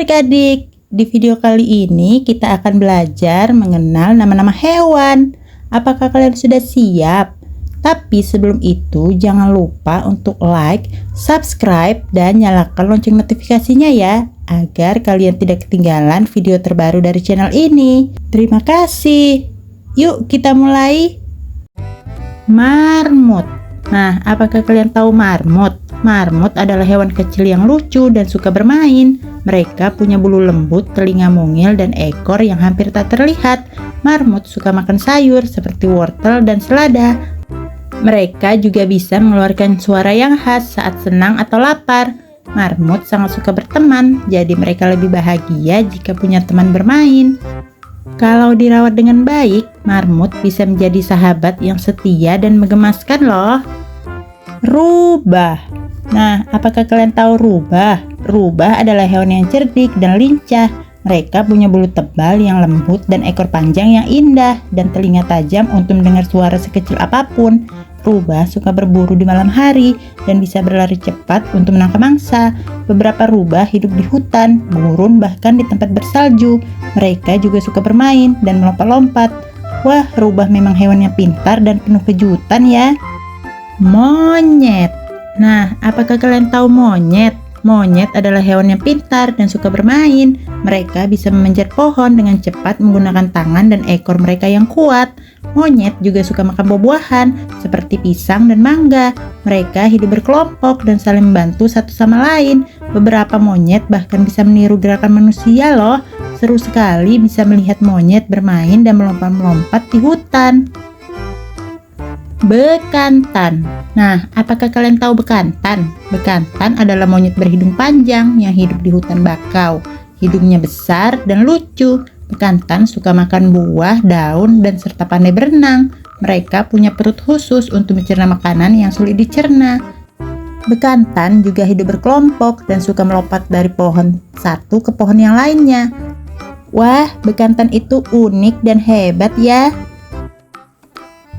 adik-adik, di video kali ini kita akan belajar mengenal nama-nama hewan. Apakah kalian sudah siap? Tapi sebelum itu jangan lupa untuk like, subscribe, dan nyalakan lonceng notifikasinya ya, agar kalian tidak ketinggalan video terbaru dari channel ini. Terima kasih. Yuk kita mulai. Marmut. Nah, apakah kalian tahu marmut? Marmut adalah hewan kecil yang lucu dan suka bermain. Mereka punya bulu lembut, telinga mungil, dan ekor yang hampir tak terlihat. Marmut suka makan sayur seperti wortel dan selada. Mereka juga bisa mengeluarkan suara yang khas saat senang atau lapar. Marmut sangat suka berteman, jadi mereka lebih bahagia jika punya teman bermain. Kalau dirawat dengan baik, marmut bisa menjadi sahabat yang setia dan menggemaskan loh. Rubah. Nah, apakah kalian tahu rubah? Rubah adalah hewan yang cerdik dan lincah. Mereka punya bulu tebal yang lembut dan ekor panjang yang indah dan telinga tajam untuk mendengar suara sekecil apapun. Rubah suka berburu di malam hari dan bisa berlari cepat untuk menangkap mangsa. Beberapa rubah hidup di hutan, gurun, bahkan di tempat bersalju. Mereka juga suka bermain dan melompat-lompat. Wah, rubah memang hewan yang pintar dan penuh kejutan ya. Monyet. Nah, apakah kalian tahu monyet? Monyet adalah hewan yang pintar dan suka bermain. Mereka bisa memanjat pohon dengan cepat menggunakan tangan dan ekor mereka yang kuat. Monyet juga suka makan buah-buahan seperti pisang dan mangga. Mereka hidup berkelompok dan saling membantu satu sama lain. Beberapa monyet bahkan bisa meniru gerakan manusia loh. Seru sekali bisa melihat monyet bermain dan melompat-melompat di hutan. Bekantan. Nah, apakah kalian tahu bekantan? Bekantan adalah monyet berhidung panjang yang hidup di hutan bakau. Hidungnya besar dan lucu. Bekantan suka makan buah, daun, dan serta pandai berenang. Mereka punya perut khusus untuk mencerna makanan yang sulit dicerna. Bekantan juga hidup berkelompok dan suka melompat dari pohon satu ke pohon yang lainnya. Wah, bekantan itu unik dan hebat ya.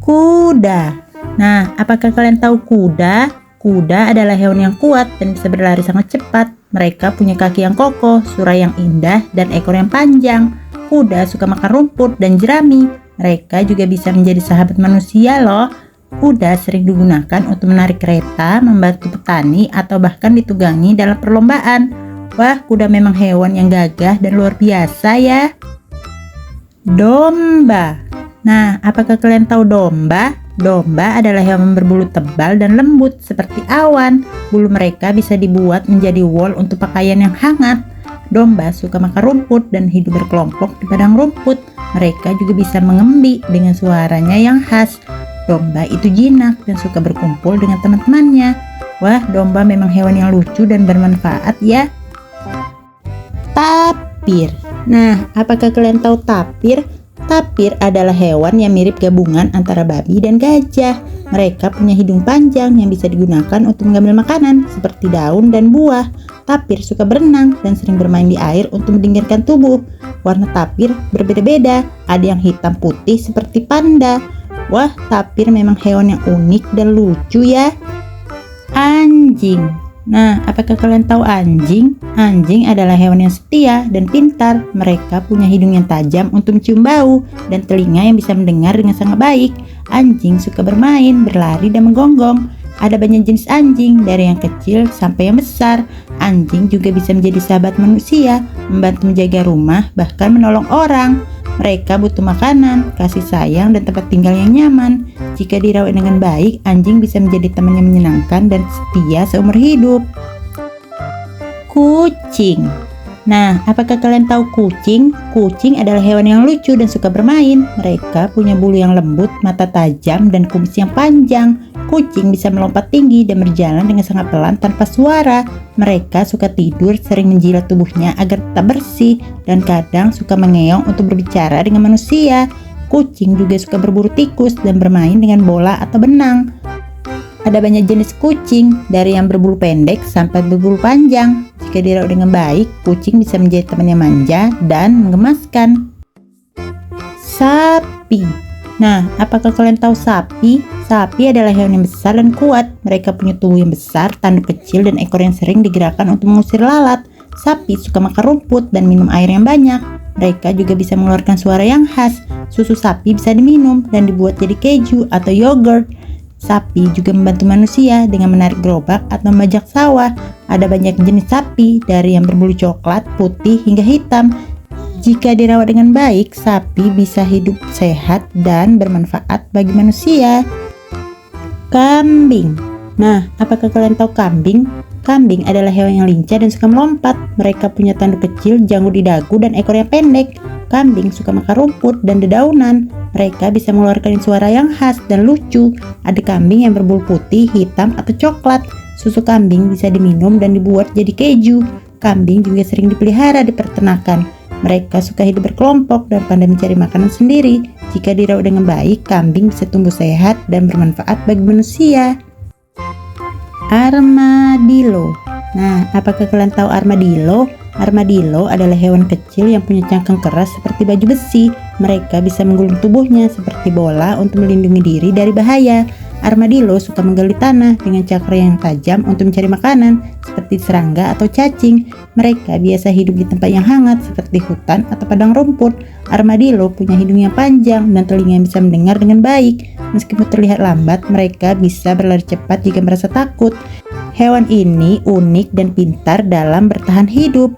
Kuda. Nah, apakah kalian tahu kuda? Kuda adalah hewan yang kuat dan bisa berlari sangat cepat. Mereka punya kaki yang kokoh, suara yang indah, dan ekor yang panjang. Kuda suka makan rumput dan jerami. Mereka juga bisa menjadi sahabat manusia loh. Kuda sering digunakan untuk menarik kereta, membantu petani, atau bahkan ditunggangi dalam perlombaan. Wah, kuda memang hewan yang gagah dan luar biasa ya. Domba. Nah, apakah kalian tahu domba? Domba adalah hewan berbulu tebal dan lembut seperti awan. Bulu mereka bisa dibuat menjadi wol untuk pakaian yang hangat. Domba suka makan rumput dan hidup berkelompok di padang rumput. Mereka juga bisa mengembi dengan suaranya yang khas. Domba itu jinak dan suka berkumpul dengan teman-temannya. Wah, domba memang hewan yang lucu dan bermanfaat ya. Tapir. Nah, apakah kalian tahu tapir? Tapir adalah hewan yang mirip gabungan antara babi dan gajah. Mereka punya hidung panjang yang bisa digunakan untuk mengambil makanan seperti daun dan buah. Tapir suka berenang dan sering bermain di air untuk mendinginkan tubuh. Warna tapir berbeda-beda, ada yang hitam putih seperti panda. Wah, tapir memang hewan yang unik dan lucu ya. Anjing. Nah, apakah kalian tahu anjing? Anjing adalah hewan yang setia dan pintar. Mereka punya hidung yang tajam untuk mencium bau dan telinga yang bisa mendengar dengan sangat baik. Anjing suka bermain, berlari, dan menggonggong. Ada banyak jenis anjing, dari yang kecil sampai yang besar. Anjing juga bisa menjadi sahabat manusia, membantu menjaga rumah, bahkan menolong orang. Mereka butuh makanan, kasih sayang, dan tempat tinggal yang nyaman. Jika dirawat dengan baik, anjing bisa menjadi teman yang menyenangkan dan setia seumur hidup. Kucing. Nah, apakah kalian tahu kucing? Kucing adalah hewan yang lucu dan suka bermain. Mereka punya bulu yang lembut, mata tajam, dan kumis yang panjang. Kucing bisa melompat tinggi dan berjalan dengan sangat pelan tanpa suara. Mereka suka tidur, sering menjilat tubuhnya agar tetap bersih, dan kadang suka mengeong untuk berbicara dengan manusia. Kucing juga suka berburu tikus dan bermain dengan bola atau benang. Ada banyak jenis kucing, dari yang berbulu pendek sampai berbulu panjang. Jika dirawat dengan baik, kucing bisa menjadi teman yang manja dan menggemaskan. Sapi. Nah, apakah kalian tahu sapi? Sapi adalah hewan yang besar dan kuat. Mereka punya tubuh yang besar, tanduk kecil, dan ekor yang sering digerakkan untuk mengusir lalat. Sapi suka makan rumput dan minum air yang banyak. Mereka juga bisa mengeluarkan suara yang khas. Susu sapi bisa diminum dan dibuat jadi keju atau yogurt. Sapi juga membantu manusia dengan menarik gerobak atau membajak sawah. Ada banyak jenis sapi, dari yang berbulu coklat, putih, hingga hitam. Jika dirawat dengan baik, sapi bisa hidup sehat dan bermanfaat bagi manusia. Kambing. Nah, apakah kalian tahu kambing? Kambing adalah hewan yang lincah dan suka melompat. Mereka punya tanduk kecil, janggut di dagu, dan ekor yang pendek. Kambing suka makan rumput dan dedaunan. Mereka bisa mengeluarkan suara yang khas dan lucu. Ada kambing yang berbulu putih, hitam, atau coklat. Susu kambing bisa diminum dan dibuat jadi keju. Kambing juga sering dipelihara di peternakan. Mereka suka hidup berkelompok dan pandai mencari makanan sendiri. Jika dirawat dengan baik, kambing bisa tumbuh sehat dan bermanfaat bagi manusia. Armadillo. Nah, apakah kalian tahu armadillo? Armadillo adalah hewan kecil yang punya cangkang keras seperti baju besi. Mereka bisa menggulung tubuhnya seperti bola untuk melindungi diri dari bahaya. Armadillo suka menggali tanah dengan cakar yang tajam untuk mencari makanan, seperti serangga atau cacing. Mereka biasa hidup di tempat yang hangat seperti hutan atau padang rumput. Armadillo punya hidung yang panjang dan telinga yang bisa mendengar dengan baik. Meskipun terlihat lambat, mereka bisa berlari cepat jika merasa takut. Hewan ini unik dan pintar dalam bertahan hidup.